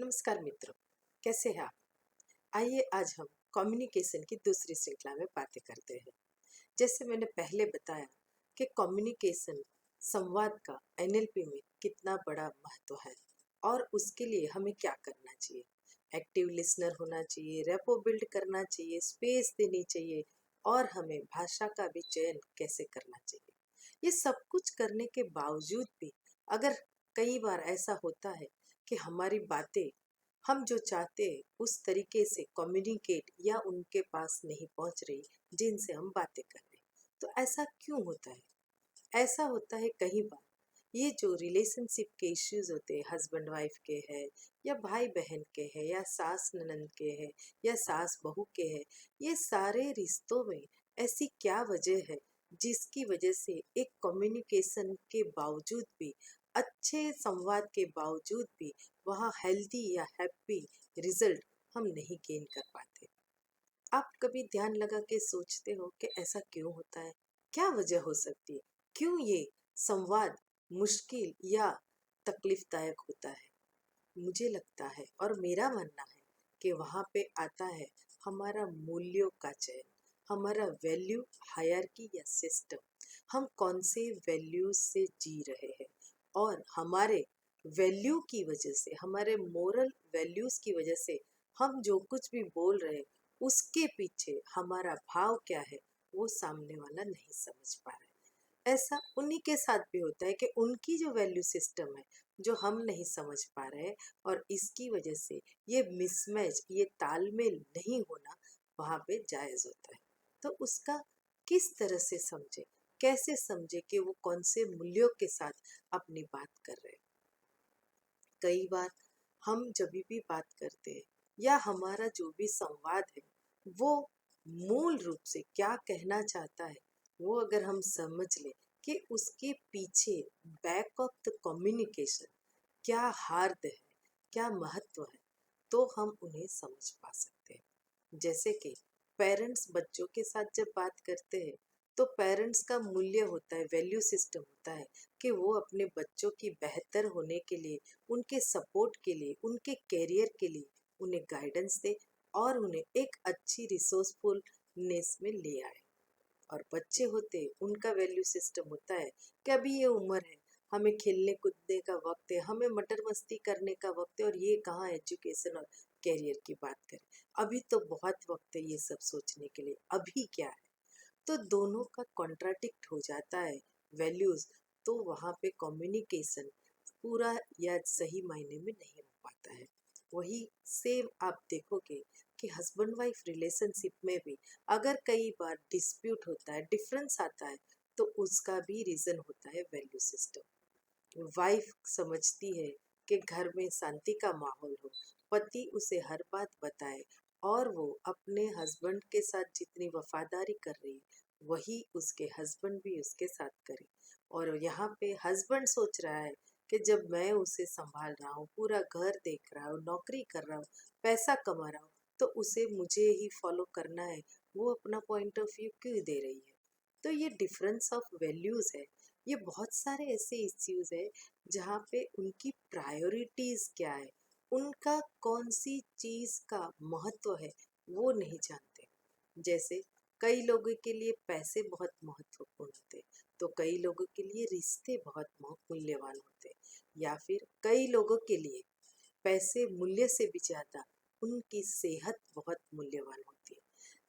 नमस्कार मित्रों, कैसे हैं आप? आइए आज हम कम्युनिकेशन की दूसरी श्रृंखला में बातें करते हैं। जैसे मैंने पहले बताया कि कम्युनिकेशन संवाद का एनएलपी में कितना बड़ा महत्व है और उसके लिए हमें क्या करना चाहिए। एक्टिव लिसनर होना चाहिए, रेपो बिल्ड करना चाहिए, स्पेस देनी चाहिए और हमें भाषा का भी चयन कैसे करना चाहिए। ये सब कुछ करने के बावजूद भी अगर कई बार ऐसा होता है कि हमारी बातें हम जो चाहते हैं उस तरीके से कम्युनिकेट या उनके पास नहीं पहुंच रही जिनसे हम बातें कर रहे हैं, तो ऐसा क्यों होता है? ऐसा होता है कई बार ये जो रिलेशनशिप के इश्यूज होते हैं, हस्बैंड वाइफ के हैं या भाई बहन के हैं या सास ननद के हैं या सास बहू के हैं, ये सारे रिश्तों में ऐसी क्या वजह है जिसकी वजह से एक कम्युनिकेशन के बावजूद भी, अच्छे संवाद के बावजूद भी वहाँ हेल्दी या हैप्पी रिजल्ट हम नहीं गेन कर पाते। आप कभी ध्यान लगा के सोचते हो कि ऐसा क्यों होता है? क्या वजह हो सकती है? क्यों ये संवाद मुश्किल या तकलीफदायक होता है? मुझे लगता है और मेरा मानना है कि वहाँ पे आता है हमारा मूल्यों का चयन, हमारा वैल्यू हायरार्की या सिस्टम। हम कौन से वैल्यूज से जी रहे हैं और हमारे वैल्यू की वजह से, हमारे मोरल वैल्यूज की वजह से हम जो कुछ भी बोल रहे हैं उसके पीछे हमारा भाव क्या है वो सामने वाला नहीं समझ पा रहा है। ऐसा उन्हीं के साथ भी होता है कि उनकी जो वैल्यू सिस्टम है जो हम नहीं समझ पा रहे हैं और इसकी वजह से ये मिसमैच, ये तालमेल नहीं होना वहाँ पे जायज़ होता है। तो उसका किस तरह से समझे, कैसे समझे कि वो कौन से मूल्यों के साथ अपनी बात कर रहे हैं। कई बार हम जब भी बात करते हैं या हमारा जो भी संवाद है वो मूल रूप से क्या कहना चाहता है, वो अगर हम समझ लें कि उसके पीछे बैक ऑफ द कम्युनिकेशन क्या हार्द है, क्या महत्व है, तो हम उन्हें समझ पा सकते हैं। जैसे कि पेरेंट्स बच्चों के साथ जब बात करते हैं तो पेरेंट्स का मूल्य होता है, वैल्यू सिस्टम होता है कि वो अपने बच्चों की बेहतर होने के लिए, उनके सपोर्ट के लिए, उनके कैरियर के लिए उन्हें गाइडेंस दे और उन्हें एक अच्छी रिसोर्सफुलनेस में ले आए। और बच्चे होते उनका वैल्यू सिस्टम होता है कि अभी ये उम्र है, हमें खेलने कूदने का वक्त है, हमें मटर मस्ती करने का वक्त है और ये कहाँ एजुकेशन और कैरियर की बात करें। अभी तो बहुत वक्त है ये सब सोचने के लिए, अभी क्या है। तो दोनों का कॉन्ट्राडिक्ट हो जाता है वैल्यूज, तो वहाँ पे कम्युनिकेशन पूरा या सही मायने में नहीं हो पाता है। वही सेम आप देखोगे कि हस्बैंड वाइफ रिलेशनशिप में भी अगर कई बार डिस्प्यूट होता है, डिफरेंस आता है, तो उसका भी रीज़न होता है वैल्यू सिस्टम। वाइफ समझती है कि घर में शांति का माहौल हो, पति उसे हर बात बताए और वो अपने हस्बैंड के साथ जितनी वफादारी कर रही है वही उसके हस्बैंड भी उसके साथ करे। और यहाँ पे हस्बैंड सोच रहा है कि जब मैं उसे संभाल रहा हूँ, पूरा घर देख रहा हूँ, नौकरी कर रहा हूँ, पैसा कमा रहा हूँ, तो उसे मुझे ही फॉलो करना है, वो अपना पॉइंट ऑफ व्यू क्यों दे रही है। तो ये डिफरेंस ऑफ वैल्यूज़ है। ये बहुत सारे ऐसे इश्यूज है जहाँ पे उनकी प्रायोरिटीज क्या है, उनका कौन सी चीज का महत्व है वो नहीं जानते। जैसे कई लोगों के लिए पैसे बहुत महत्वपूर्ण होते हैं, तो कई लोगों के लिए रिश्ते बहुत मूल्यवान होते हैं, या फिर कई लोगों के लिए पैसे मूल्य से भी ज्यादा उनकी सेहत बहुत मूल्यवान होती है।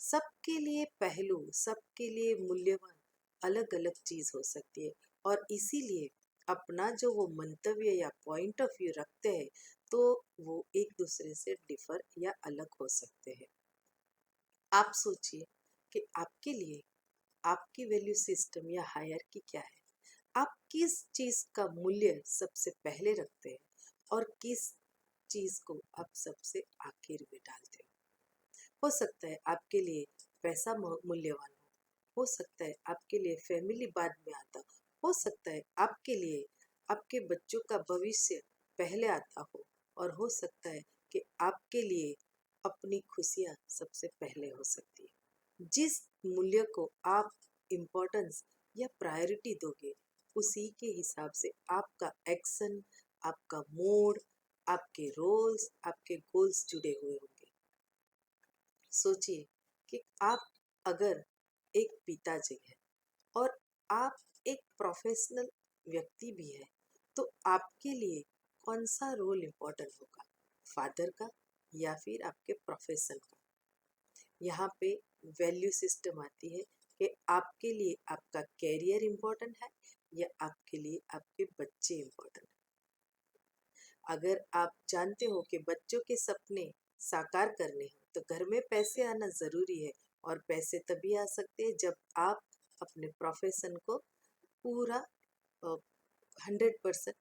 सबके लिए पहलू, सबके लिए मूल्यवान अलग अलग चीज हो सकती है और इसीलिए अपना जो वो मंतव्य या पॉइंट ऑफ व्यू रखते हैं तो वो एक दूसरे से डिफर या अलग हो सकते हैं। आप सोचिए कि आपके लिए आपकी वैल्यू सिस्टम या हायरार्की क्या है। आप किस चीज का मूल्य सबसे पहले रखते हैं और किस चीज को आप सबसे आखिर में डालते हो सकता है आपके लिए पैसा मूल्यवान हो सकता है आपके लिए फैमिली बाद में आता, हो सकता है आपके लिए आपके बच्चों का भविष्य पहले आता और हो सकता है कि आपके लिए अपनी खुशियाँ सबसे पहले हो सकती है। जिस मूल्य को आप इम्पोर्टेंस या प्रायोरिटी दोगे उसी के हिसाब से आपका एक्शन, आपका मोड, आपके रोल्स, आपके गोल्स जुड़े हुए होंगे। सोचिए कि आप अगर एक पिताजी हैं और आप एक प्रोफेशनल व्यक्ति भी है, तो आपके लिए कौन सा रोल इम्पोर्टेंट होगा, फादर का या फिर आपके प्रोफेशन का? यहाँ पे वैल्यू सिस्टम आती है कि आपके लिए आपका कैरियर इम्पोर्टेंट है या आपके लिए आपके बच्चे इम्पोर्टेंट है। अगर आप जानते हो कि बच्चों के सपने साकार करने हैं तो घर में पैसे आना ज़रूरी है, और पैसे तभी आ सकते हैं जब आप अपने प्रोफेशन को पूरा 100%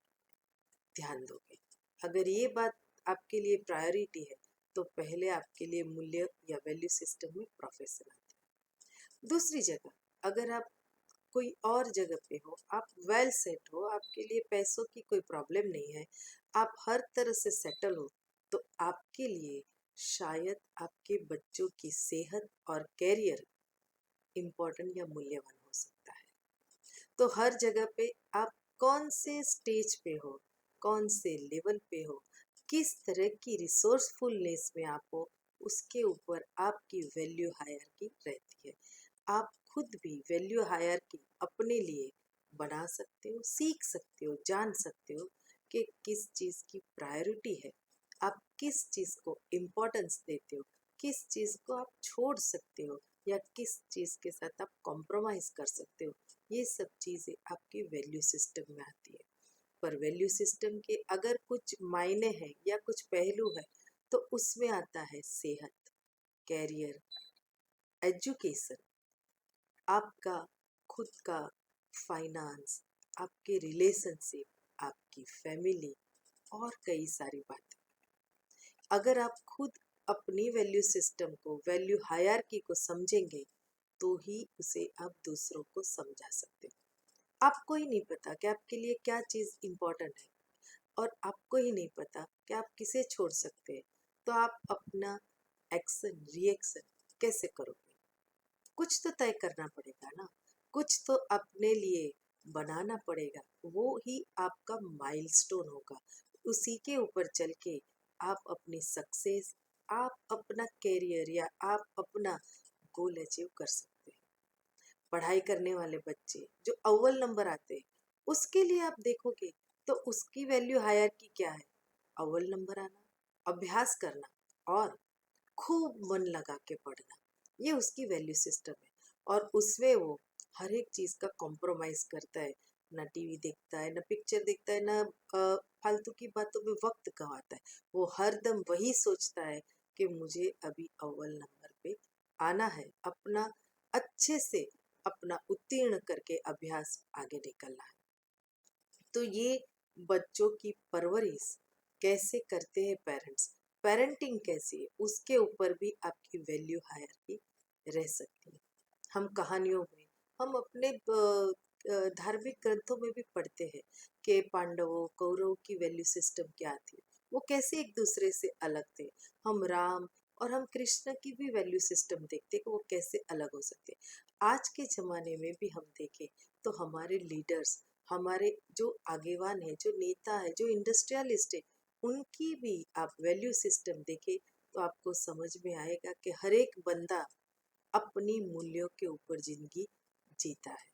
ध्यान दोगे। अगर ये बात आपके लिए प्रायोरिटी है तो पहले आपके लिए मूल्य या वैल्यू सिस्टम में प्रोफेशन आता है। दूसरी जगह, अगर आप कोई और जगह पे हो, आप वेल सेट हो, आपके लिए पैसों की कोई प्रॉब्लम नहीं है, आप हर तरह से सेटल हो, तो आपके लिए शायद आपके बच्चों की सेहत और कैरियर इम्पोर्टेंट या मूल्यवान हो सकता है। तो हर जगह पे आप कौन से स्टेज पे हो, कौन से लेवल पे हो, किस तरह की रिसोर्सफुलनेस में आप हो, उसके ऊपर आपकी वैल्यू हायरार्की रहती है। आप खुद भी वैल्यू हायरार्की अपने लिए बना सकते हो, सीख सकते हो, जान सकते हो कि किस चीज़ की प्रायोरिटी है, आप किस चीज़ को इम्पोर्टेंस देते हो, किस चीज़ को आप छोड़ सकते हो या किस चीज़ के साथ आप कॉम्प्रोमाइज़ कर सकते हो। ये सब चीज़ें आपके वैल्यू सिस्टम में आती है। पर वैल्यू सिस्टम के अगर कुछ मायने हैं या कुछ पहलू है तो उसमें आता है सेहत, कैरियर, एजुकेशन, आपका खुद का फाइनेंस, आपके रिलेशनशिप, आपकी फैमिली और कई सारी बातें। अगर आप खुद अपनी वैल्यू सिस्टम को, वैल्यू हायरार्की को समझेंगे तो ही उसे आप दूसरों को समझा सकते हो। आपको ही नहीं पता कि आपके लिए क्या चीज़ इम्पोर्टेंट है और आपको ही नहीं पता कि आप किसे छोड़ सकते हैं, तो आप अपना एक्शन रिएक्शन कैसे करोगे? कुछ तो तय करना पड़ेगा ना, कुछ तो अपने लिए बनाना पड़ेगा, वो ही आपका माइलस्टोन होगा। उसी के ऊपर चल के आप अपनी सक्सेस, आप अपना कैरियर या आप अपना गोल अचीव कर सकते हैं। पढ़ाई करने वाले बच्चे जो अव्वल नंबर आते हैं, उसके लिए आप देखोगे तो उसकी वैल्यू हायरार्की क्या है? अव्वल नंबर आना, अभ्यास करना और खूब मन लगा के पढ़ना, ये उसकी वैल्यू सिस्टम है। और उसमें वो हर एक चीज़ का कॉम्प्रोमाइज़ करता है, ना टीवी देखता है, ना पिक्चर देखता है, ना फालतू की बातों में वक्त गंवाता है। वो हरदम वही सोचता है कि मुझे अभी अव्वल नंबर पे आना है, अपना अच्छे से अपना उत्तीर्ण करके अभ्यास आगे निकलना है। तो ये बच्चों की परवरिश कैसे करते हैं पेरेंट्स, पेरेंटिंग कैसी है, उसके ऊपर भी आपकी वैल्यू हायरार्की रह सकती है। हम कहानियों में, हम अपने धार्मिक ग्रंथों में भी पढ़ते हैं कि पांडवों कौरवों की वैल्यू सिस्टम क्या थी, वो कैसे एक दूसरे से अलग थे। हम राम और हम कृष्ण की भी वैल्यू सिस्टम देखते हैं कि वो कैसे अलग हो सकते हैं। आज के ज़माने में भी हम देखें तो हमारे लीडर्स, हमारे जो आगेवान है, जो नेता है, जो इंडस्ट्रियलिस्ट है, उनकी भी आप वैल्यू सिस्टम देखें तो आपको समझ में आएगा कि हर एक बंदा अपनी मूल्यों के ऊपर जिंदगी जीता है।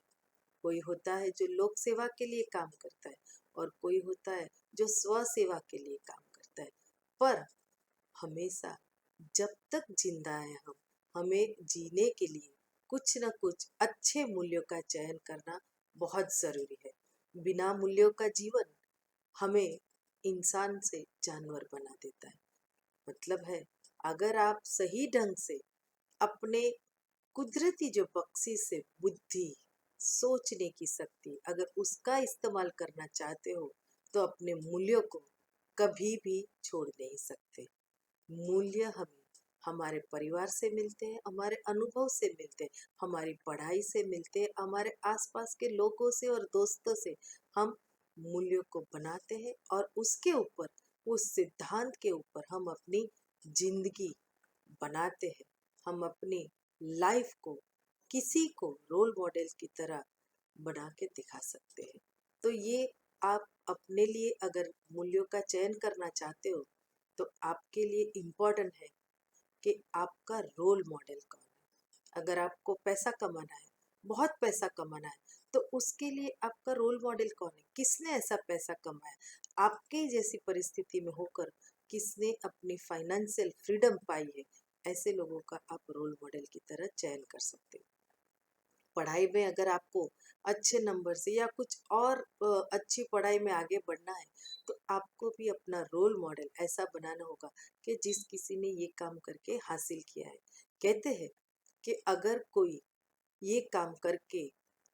कोई होता है जो लोक सेवा के लिए काम करता है और कोई होता है जो स्व सेवा के लिए काम करता है। पर हमेशा जब तक जिंदा है हम, हमें जीने के लिए कुछ न कुछ अच्छे मूल्यों का चयन करना बहुत ज़रूरी है। बिना मूल्यों का जीवन हमें इंसान से जानवर बना देता है। मतलब है, अगर आप सही ढंग से अपने कुदरती जो बख्शिश है, बुद्धि, सोचने की शक्ति, अगर उसका इस्तेमाल करना चाहते हो तो अपने मूल्यों को कभी भी छोड़ नहीं सकते। मूल्य हमें हमारे परिवार से मिलते हैं, हमारे अनुभव से मिलते हैं, हमारी पढ़ाई से मिलते हैं, हमारे आसपास के लोगों से और दोस्तों से हम मूल्यों को बनाते हैं और उसके ऊपर, उस सिद्धांत के ऊपर हम अपनी जिंदगी बनाते हैं। हम अपनी लाइफ को किसी को रोल मॉडल की तरह बना के दिखा सकते हैं। तो ये आप अपने लिए अगर मूल्यों का चयन करना चाहते हो तो आपके लिए इम्पोर्टेंट है कि आपका रोल मॉडल कौन है। अगर आपको पैसा कमाना है, बहुत पैसा कमाना है, तो उसके लिए आपका रोल मॉडल कौन है, किसने ऐसा पैसा कमाया, आपके जैसी परिस्थिति में होकर किसने अपनी फाइनेंशियल फ्रीडम पाई है, ऐसे लोगों का आप रोल मॉडल की तरह चयन कर सकते हो। पढ़ाई में अगर आपको अच्छे नंबर से या कुछ और अच्छी पढ़ाई में आगे बढ़ना है तो आपको भी अपना रोल मॉडल ऐसा बनाना होगा कि जिस किसी ने ये काम करके हासिल किया है। कहते हैं कि अगर कोई ये काम करके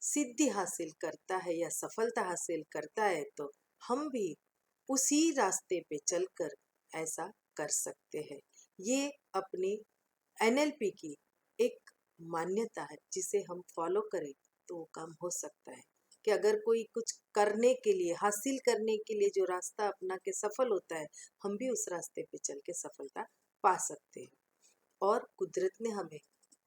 सिद्धि हासिल करता है या सफलता हासिल करता है तो हम भी उसी रास्ते पे चलकर ऐसा कर सकते हैं। ये अपनी एनएलपी की एक मान्यता है जिसे हम फॉलो करें तो वो काम हो सकता है। कि अगर कोई कुछ करने के लिए, हासिल करने के लिए जो रास्ता अपना के सफल होता है, हम भी उस रास्ते पे चल के सफलता पा सकते हैं। और कुदरत ने हमें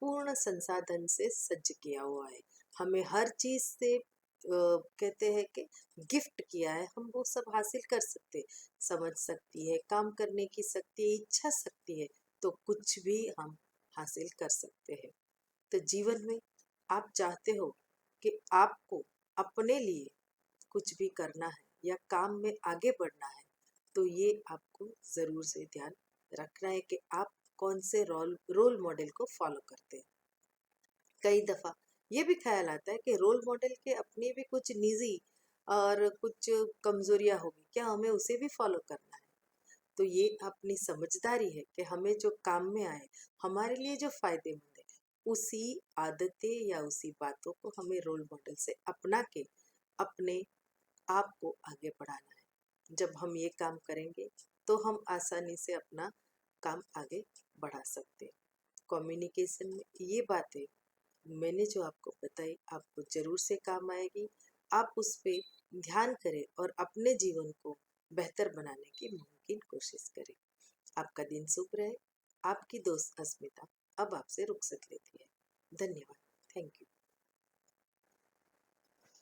पूर्ण संसाधन से सज्ज किया हुआ है, हमें हर चीज से कहते हैं कि गिफ्ट किया है, हम वो सब हासिल कर सकते हैं। समझ सकती है, काम करने की शक्ति है, इच्छा शक्ति है, तो कुछ भी हम हासिल कर सकते हैं। तो जीवन में आप चाहते हो कि आपको अपने लिए कुछ भी करना है या काम में आगे बढ़ना है, तो ये आपको ज़रूर से ध्यान रखना है कि आप कौन से रोल मॉडल को फॉलो करते हैं। कई दफ़ा ये भी ख्याल आता है कि रोल मॉडल के अपनी भी कुछ निजी और कुछ कमजोरियां होगी, क्या हमें उसे भी फॉलो करना है? तो ये अपनी समझदारी है कि हमें जो काम में आए, हमारे लिए जो फायदेमंद है, उसी आदतें या उसी बातों को हमें रोल मॉडल से अपना के अपने आप को आगे बढ़ाना है। जब हम ये काम करेंगे तो हम आसानी से अपना काम आगे बढ़ा सकते हैं। कम्युनिकेशन में ये बातें मैंने जो आपको बताई आपको ज़रूर से काम आएगी। आप उस पे ध्यान करें और अपने जीवन को बेहतर बनाने की मुमकिन कोशिश करें। आपका दिन शुभ रहे। आपकी दोस्त अस्मिता अब आपसे रुखसत लेती है। धन्यवाद। Thank you.